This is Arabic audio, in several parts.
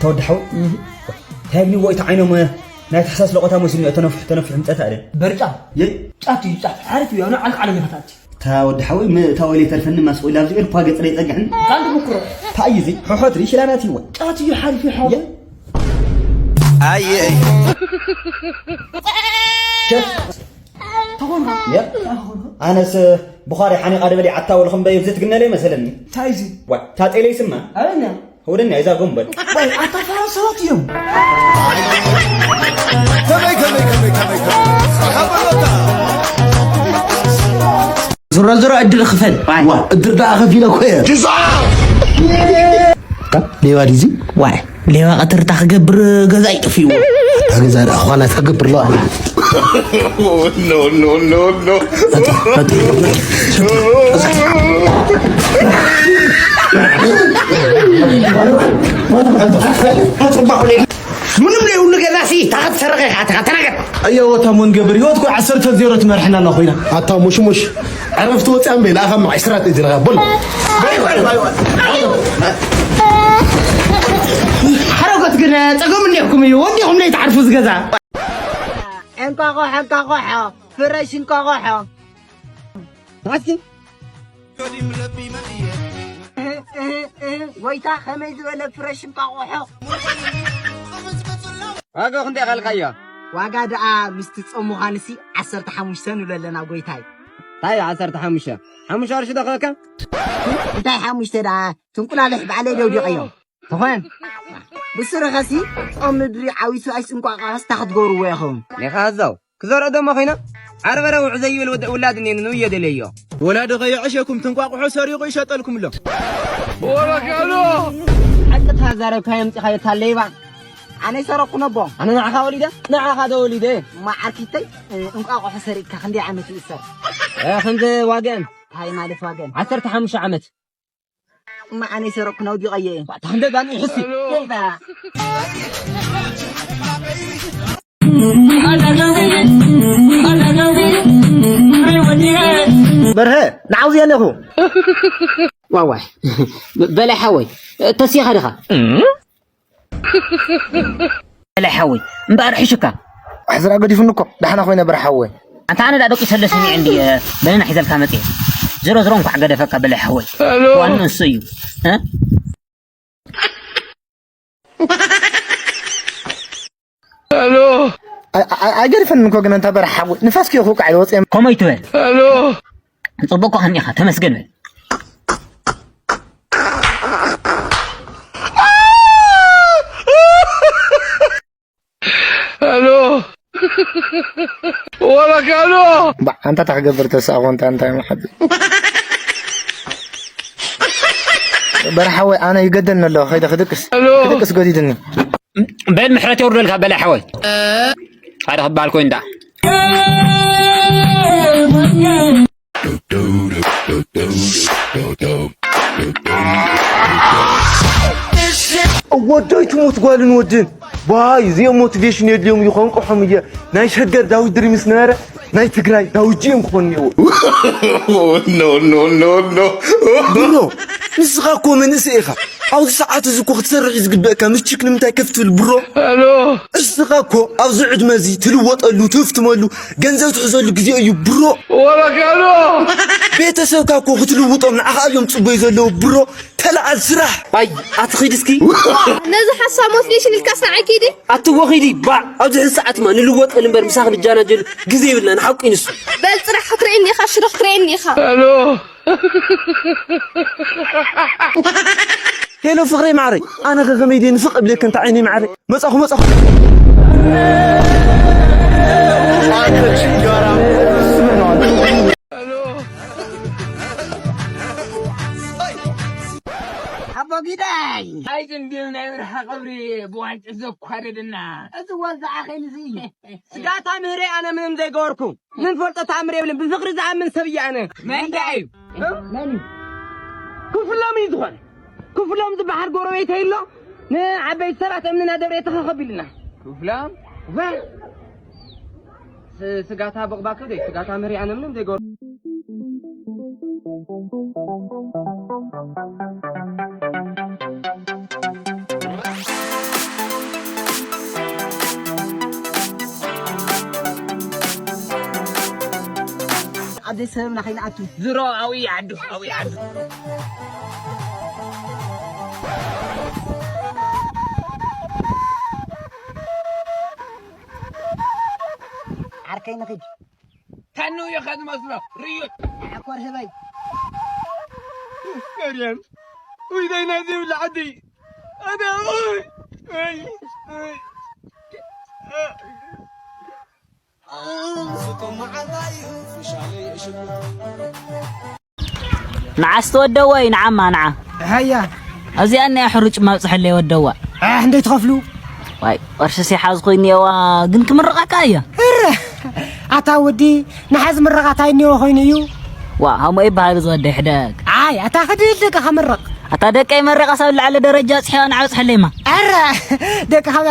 تود حو هاي وقت عينهم نايت حساس لقطة مسلمة تنفح متأتى عليه برجع يه تعطي عارف يا أنا على مهتاتي تود حوي ما تولي تلفن مسؤول لازم يرفع قطر يتجعن قال بكرة تأيزي حاضر إيش لا ناتي وين تعطي حال في حاضر أي كيف تقولها يا أنا بخاري حني قادم لي عطا ولا خمبة يبزت قلنا ليه مثلا تايزي تات إلي سما أنا هو دنيا إذا قنبل باي عطا فرنسا يوم زرا أدر خفن أدر دا أخفي لك ويا ليوا ديزي واي ليوا قطر تخجبر جزاي تفيو هذا أخوانا تقبر الله no. منهم ليه يقول لك ناسي تاخذ سرقة تناقض أيوة تامون جبر يوتكو عسرت زيرة مرحنا نخوينا حتى مش عرفت وتأم بين أخم عشرات إجراء بل حركة كنا تقوم منكم يوديهم ليه تعرفوا زجاجة انقاقوحة فرش انقاقوحة ماشي ويتا خميز ولا فرش انقاقوحة واقع خندي خلقيا واقع دعا مستتصمو خانسي 15 سنة ولا لنا قويتاي طيب 15 حمش أرشد أخوك انتاي حمش تدعا تنقل على حب علي دودي قيو تخوين بسرغسي مدري عاويسو ايس انقاقوحة استخد قورو ويخون لخازو كزور أدوم أخينا عرف أنا وعزي الولاد إني نوية دليو ولاد غي عشاكم تنقاقوا سريقوا يشطلكم له ولا كانوا حتى تهزارك هاي امتي خيطها الليبان أنا سرقو نبو أنا نعخا وليدة نعخا دو وليدة ما عرفتي انقاقوحة سريقك خندي عمت الإسر يا خندي واقعن هاي مالف واقن 15 عمت ما أنا سرقو نودي غيين خندي باني حسي كيف برهة نعوزي أنا هو واي بلا حوي تسيخ هذا بلا حوي مبارح شكا أحزر أقدي فنكم دحنا خوينا برحوي أنت أنا دادوك يسلسني عندي بلنا حزل كامتين زرو نكو عقد فكا بلا حوي وأنا نصيو ها الو أجري فنكم قلنا أنت برحوي نفسك يخوك على الوصية كومي تويل الو طبقوا هنيخا تمسكن الو ولا كانوا أنت تقبر تساقون أنت يا محد برحوي أنا يقدرنا له خيدا خدكس قديدني بين محرتي ورد لك بلا حوي هذا خبالكو اندا وداي تموت قالن ودن باي زي موتيفيشن اليوم يخونقو حميه ناي شجر داوود دريمس ناره ناي تግራይ داوجيم خونيو no برو نسخاكو من اسيخا او ساعات زكو تسرع زقبك مشيك نمتاي كفت البرو الو اسخاكو او زعد مازي تلوطلو تفتملو غنزو تحزلو غزي ايو برو ولا كانو بيتسوكاكو تلوطو نعخا اليوم صبي زلو برو تلع الزراح باي اتخيدسكي نزو حسا موتيفيشن الكاسنا عكيدي اتوخيدي با او زي ساعات ما نلوط المبر مساخ الجاناجل غزي بلنا نحقي نسو بل صراحة خطريني خا شنو خطريني خا الو هلو فقري معري أنا غميدين فق بليك أنت عيني معري مسخو أبو قداي هاي جندلنا يرحى قبري بوانت زكوردنا أتوزع خلزي سقاطا مهري أنا من زي قوركم من فرطة عمري بلن بالفقر زعم من سبي أنا ما دعيب ماني كفلا ميدخل كفلام ذبحر قرويت هيلو نا عبيت سبعة مننا دوري تخخبي لنا كفلام وين سقاطها بقباكو دي سقاطها مهري أنا من زي قور زي سببنا خينا عتو زرو أوي عدو أوي عدو عركينا خد كانوا ياخذ مصرف ريوت عكور هباي مريم وإذا ينادي ولا عدي أنا أي نعس تودوا نعم نعم هيا أزي أنا أحرج ما صح اللي ودوا عندي تخفلو واي ورش سي حاز خويني وا قنك مرقا كايا عطا ودي نحز مرقا تايني وخوينيو وا هم اي بهاي زود حداك عاي عطا خدي لك خمرق عطا دك اي مرقا صار على درجات صحيان عاوز حليمه دك حبي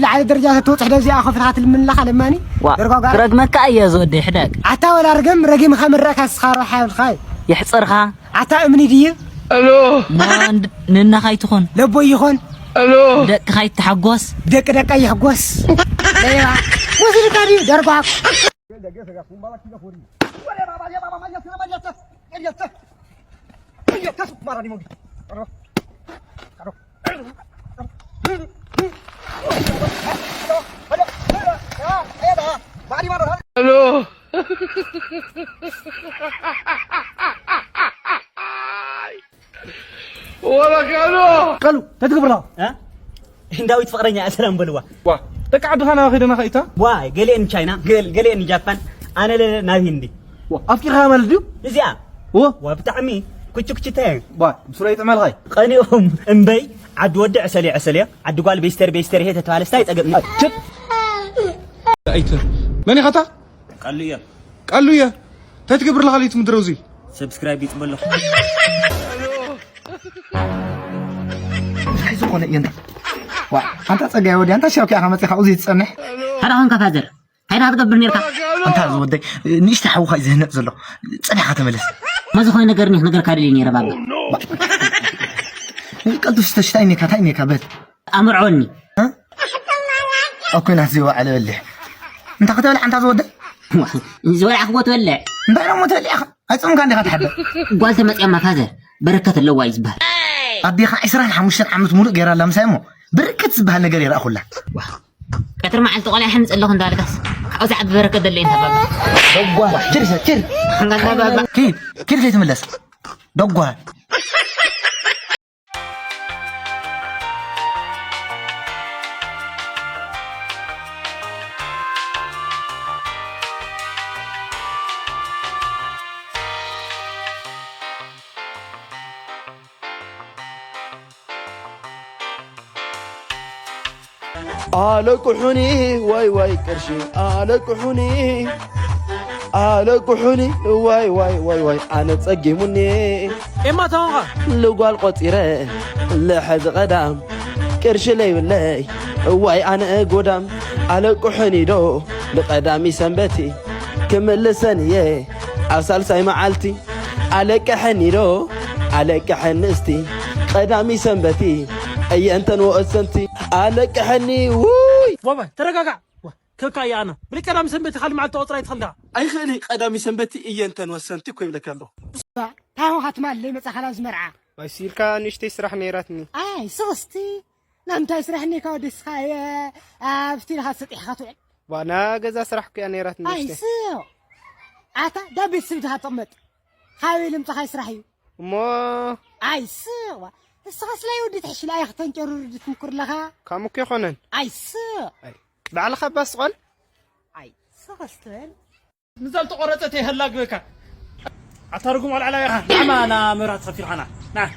على درجات توصح دزي اخف رات الملخ لماني رق مكا اي زود حداك عطا ولا رقم خمرق اسخار حاول خاي يحصرها عطا امني دي ألو ما ننا خاي تخون لبو يخون ألو دك خاي تحقوس دك يحقوس ايوا وزير كاري درقاك ألو ولا قالوا تتقبلها ها هنداوي تفقرني السلام بلوا وا تقعد هنا خدنا خيتا واي قالي ان تشاينا قالي ان جابان انا لا ناوي هندي وا افكر مالديو ازيا وبتعمي كوتشكتين با بسرعه عمل هاي قنيهم امبي عد ودع عسلي عد قال بيستر هي تتفالستاي طقم شت ايت ماني خطا قال له يا تتقبر لغاليت مدروزي سبسكرايب يتبلخ حيث قول ينت وا انت صقاي ودي انت شوكي اخمت خاوزي تصنح هذا هون كفازر هيدا تقبر نيركا انت زودي نيشت حوخا زهنق زلو صنحه تملس ما زخوي نجر كارلي نيرا بابا قلت استشتايني كتايني كبت امرعوني ها اوكي نحزيوا على اللي انت قتل انت زودي زوي عقبوت ولا انت لو متل يا اخي اصلا كان تحب قالت مصيا ما فازر بركه اللوا يزبها اديخ 25 عمت مولو غير لم سايمو بركه زبها ነገር يراخلا كتر ما علت قولي حنص الله اندالكس عاوز عد بركه دلي انت بابا دغوا كيف يتملس دغوا آلكحني واي كرشي آلكحني واي أنا تصقمني إما تونغا لو قال قطيرة لحد قدام كرشي لي ولاي واي أنا قدام آلكحني دو لقدامي سنبتي كمل سنية أصل ساي معالتي آلكحني دو آلكحنستي قدامي سنبتي أي أنت وأسنتي آلكحني ووي بابا ترقاقع كاكا أنا بريك أنا مسنبتي خلي مع التوتر يتخلها أي خلي قدامي سنبتي أي أنت وأسنتي كيف لك الله هاو هتمال لي مصح خلاص مرعى ما يصير كان نشتي يسرح نيراتني اي صوستي لم تسرحني كودس خايا افتي لها سطيح خاطو وانا غزا سرحك يا نيراتني اي سو عتا دبي سيدها طمت خاوي لم تخاي سرحي مو اي سو السخاس لا يودي تحش لا يختن جرور تمكر لها كامو كيخونن اي سو بعل خباس قول اي سخاستن نزلت قرطتي هلاك بك أترقم على نعم أنا مرات خفير حنا نعم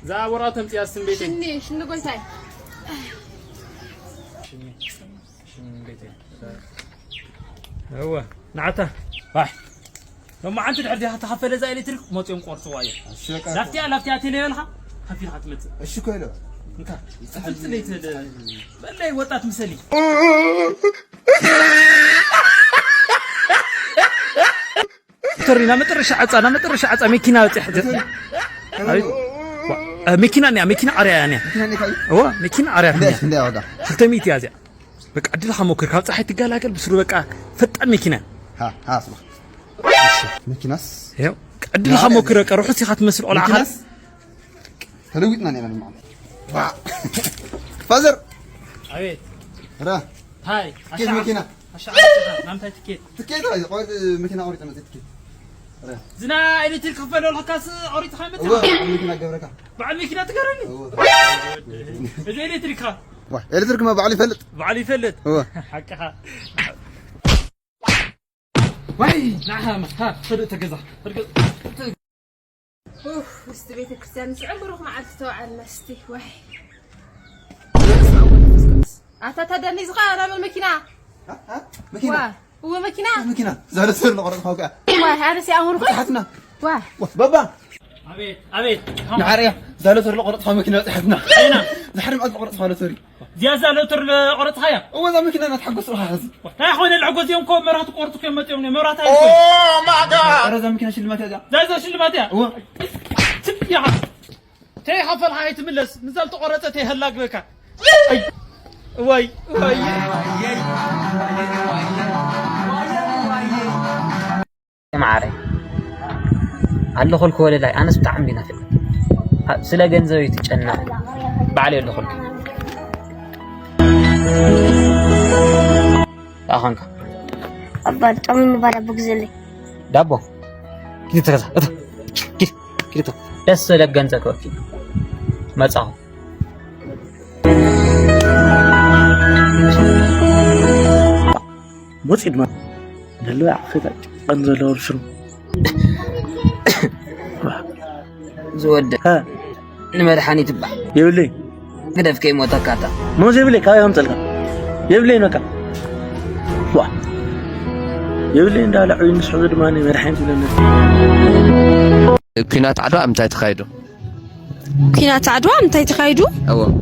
زاورات أمتي أسم بيتي شنو قلت هاي شن بيتي هو نعته واحد لما أنت تحدي هتحفل زي اللي ترك موت يوم قرص وايد لفتي أتيني لها خفير حتمت ايش كله انت ليت بلاي وطات مسلي ترينا مترش عصا ماكينه تحدث ماكينه عريانه هو ماكينه عريانه لا هذا حتى ميت يازع بقى عدل خموكر كاب صحي تقلاقل بسرو بقى فطن ماكينه ها اصبح مكناس يو قد لها موكرك روح سيخات مسل قلعها مكناس تلويتنا نينا المعلم فازر عبيد را هاي كيف مكينة نامتها تكيت تكيت هاي قاعد مكينة أوريت أنا تكيت زنا إلي تلكفل ولا كاس أوريت خامتها هو مكينة جبرك بعد مكينة تقرني إذا إلي تلكها واحد إلي ترك ما بعلي فلت بعلي فلت هو حقها واي نعم ها فرقت كذا اوف مستي بيت كريستيان عمره ما عاد توعى المستي وحي أتتدني صغار أنا الماكينة ها مكينة هو ماكينة مكينة زهرة سر لقرن خوكا واه أنا سأمر تحتنا واه بابا عبيد نعريا زهرة سر لقرن خو مكينة تحتنا أين زحرم أقرن قرن خو سوري زيازة لو تر قرط هيا هو ذا مكينة نتحقق روح هذا يا أخوان العقود يوم كوم مرات قرط كم يوم مرات هاي أوه ما جا أنا ذا مكينة شيل ما تجا زي شو اللي ما تيا هو تب يا تي حفل هاي تملس نزلت قرطتي هلاك بك أي واي معاري على خلك ولا لا أنا استعمل نافع سلا جنزوي تجنا بعلي اللي خلك أخانك أبا تمين مبارك بقزلي دابو كده كذا كده بس سلا جنزك وكي ما تصعب بص إدمان دلوا عفيتك أنزل ورشرو زود ها نمرحاني تبع يبلي كده في كي موتكاتا مو زيبلي كاي هم تلقى يبلي نكا واه يبلي إن على عيون سعود ماني مرحين تلنا كينات عدوى أمتى تخيدوا كينات عدوى أمتى تخيدوا أوه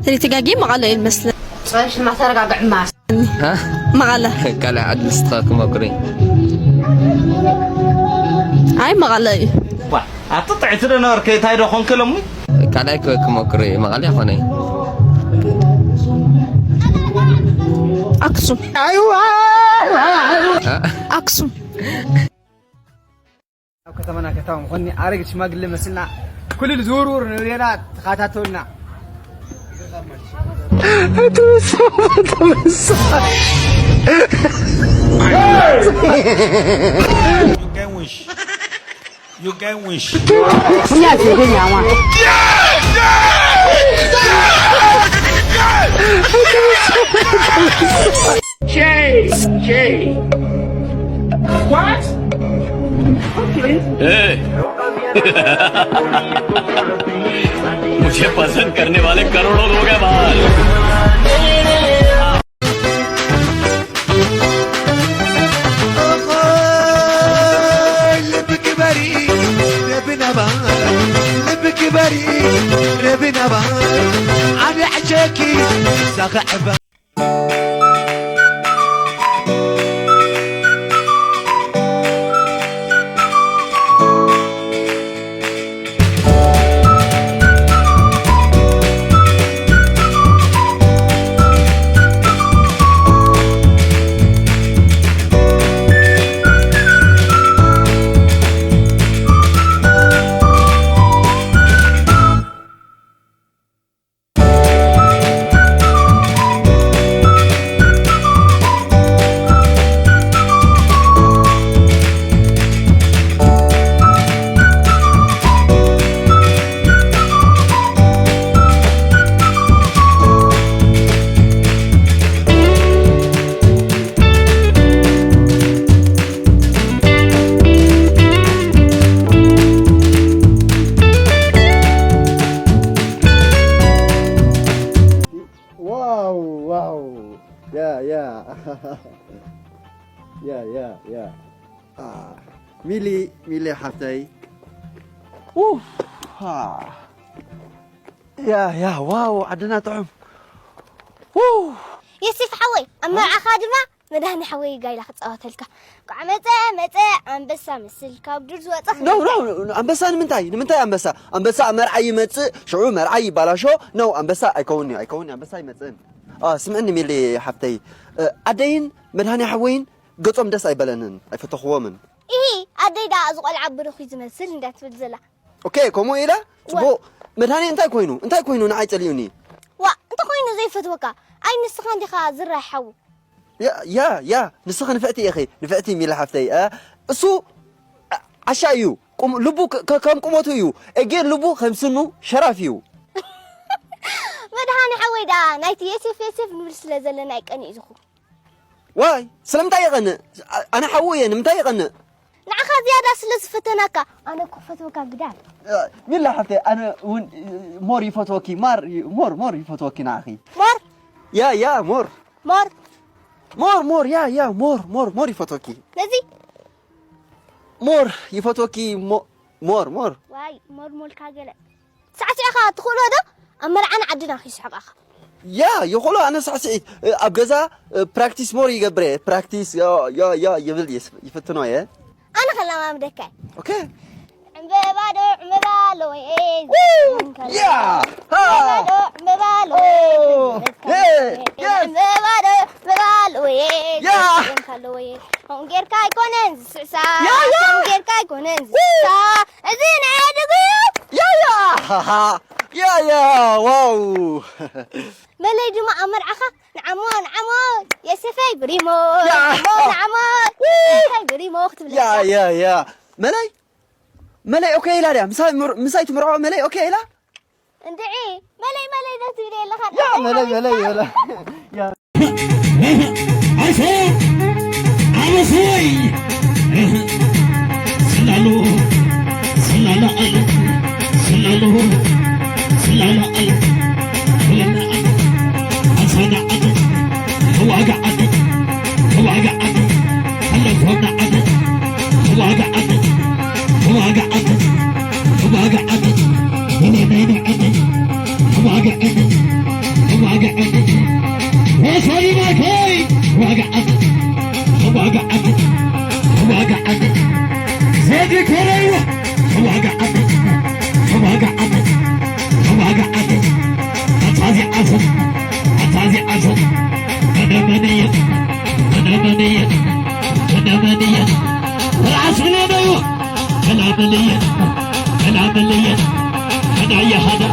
تري تجاجي مغلا المسل ايش ما ترجع بعماس ها مغلا قال عد مستقاكم أقرين هاي مغلا واه أتطلع ترى نار كي تايرو خون كلامي قال لك كم أقرين مغالي خوني أقسم أيوة أقسم كتمنا كتام خني أرجع شماغ اللي مسنا كل الزورور نرينا خاتاتولنا You can wish. Jay. What? Okay. Hey. मुझे पसंद करने वाले करोड़ों लोग हैं बाहर لبك بريء ربنا بار لبك بريء ربنا بار على عجاكي سقعبه يا ميلي حفتي اوف ها يا واو عدنا طعم اوه يسيف حوي أما أخادمة مدهني حوي جاي لك تصوتلك قعمت أنبسا مسلك بدرز وقتك نو أنبسا نمنتاي أنبسا مرعي مت شعور مرعي بلاشو نو أنبسا أيكوني أنبسا يمتن سمعني ميلي حفتي أدين مدهاني حوين قطعم دس أي بلنن أي فتخوامن إيه أدي دا أزقل عبر أخي زمسل ندات بتزلا أوكي كومو إيه بو مدهاني أنتي كوينو نعيت اليوني أنت كوينو زي فتوكا أي نسخان دي خازر راح حو يا نسخن نفعتي يا أخي نفعتي ميلي حفتي سو عشايو لبو كم قمتو يو أجير لبو 50 شرافيو مدهاني حويدا نايتي يسف نبرس لزلنا نايك أني إزخو واي سلام تايقن أنا حويا نمتايقن نعخا زيادة سلس فتناكا أنا كفتوكا قدام ميلا حفتي أنا مور يفتوكي مور يفتوكي ناخي مور يا مور يا مور يفتوكي نزي مور يفتوكي مور واي مور كاجلا ساعتي أخا تقول هذا أمر عن عدنا أخي سحق أخا يا يقولوا أنا ساعتي أبجزا براكتيس مور يجبره براكتيس يا يبل يفتنوا يا أنا خلا ما بدك أوكي عمبالو يا عمبالو هم غير كاي كوننز سا هم غير كاي كوننز سا أزين عادي يا واو ملي جماعة أمر عخا نعمون يا سفاي بريمو نعمون سفاي بريمو اختب يا ملي أوكي لا مساي تمرعو ملي أوكي لا اندعي ملي ده تقولي لها يا ملي يا عرفوي سلالو أصانا عدد هو قعد هلا فوق عدد هو قعد ونين عدد هو قعد وصلي ماكاي هو قعد زادي كريوة هو قعد أتازي عصر أنا منية والعصر لديو أنا منية أنا يا هذا